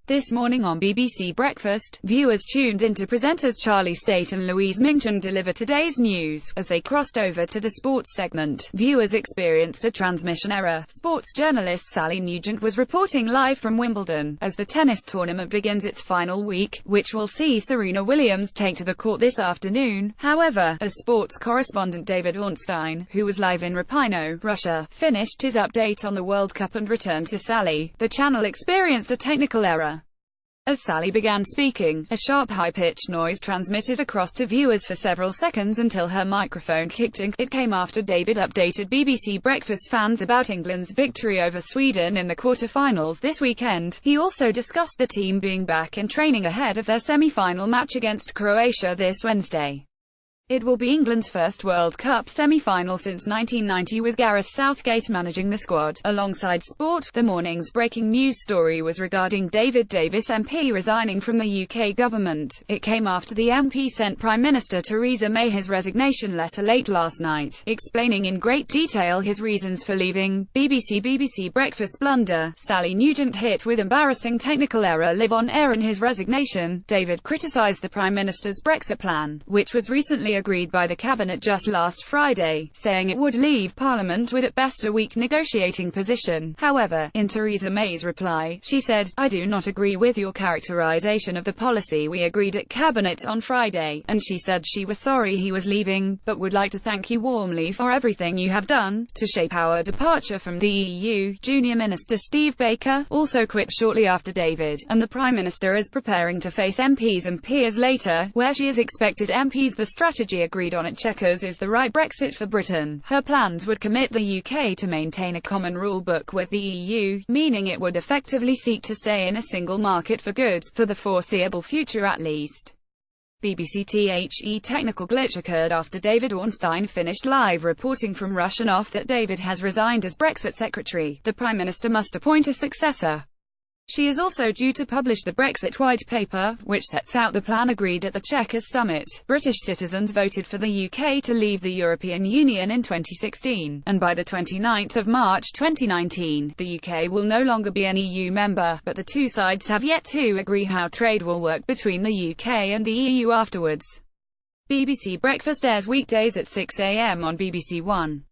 This morning on BBC Breakfast, viewers tuned in to presenters Charlie Stayt and Louise Nugent deliver today's news. As they crossed over to the sports segment, viewers experienced a transmission error. Sports journalist Sally Nugent was reporting live from Wimbledon, as the tennis tournament begins its final week, which will see Serena Williams take to the court this afternoon. However, as sports correspondent David Ornstein, who was live in Rapino, Russia, finished his update on the World Cup and returned to Sally, the channel experienced a technical error. As Sally began speaking, a sharp high-pitched noise transmitted across to viewers for several seconds until her microphone kicked in. It came after David updated BBC Breakfast fans about England's victory over Sweden in the quarter-finals this weekend. He also discussed the team being back in training ahead of their semi-final match against Croatia this Wednesday. It will be England's first World Cup semi-final since 1990, with Gareth Southgate managing the squad. Alongside sport, the morning's breaking news story was regarding David Davis MP resigning from the UK government. It came after the MP sent Prime Minister Theresa May his resignation letter late last night, explaining in great detail his reasons for leaving. BBC Breakfast blunder. Sally Nugent hit with embarrassing technical error live on air in his resignation. David criticised the Prime Minister's Brexit plan, which was recently agreed by the cabinet just last Friday, saying it would leave Parliament with at best a weak negotiating position. However, in Theresa May's reply, she said, "I do not agree with your characterisation of the policy we agreed at cabinet on Friday," and she said she was sorry he was leaving, but would like to thank you warmly for everything you have done to shape our departure from the EU. Junior Minister Steve Baker also quit shortly after David, and the Prime Minister is preparing to face MPs and peers later, where she is expected MPs. The strategy agreed on at Chequers is the right Brexit for Britain. Her plans would commit the UK to maintain a common rule book with the EU, meaning it would effectively seek to stay in a single market for goods, for the foreseeable future at least. BBC technical glitch occurred after David Ornstein finished live reporting from Russian off that David has resigned as Brexit Secretary. The Prime Minister must appoint a successor. She is also due to publish the Brexit White Paper, which sets out the plan agreed at the Chequers summit. British citizens voted for the UK to leave the European Union in 2016, and by the 29th of March 2019, the UK will no longer be an EU member, but the two sides have yet to agree how trade will work between the UK and the EU afterwards. BBC Breakfast airs weekdays at 6 a.m. on BBC One.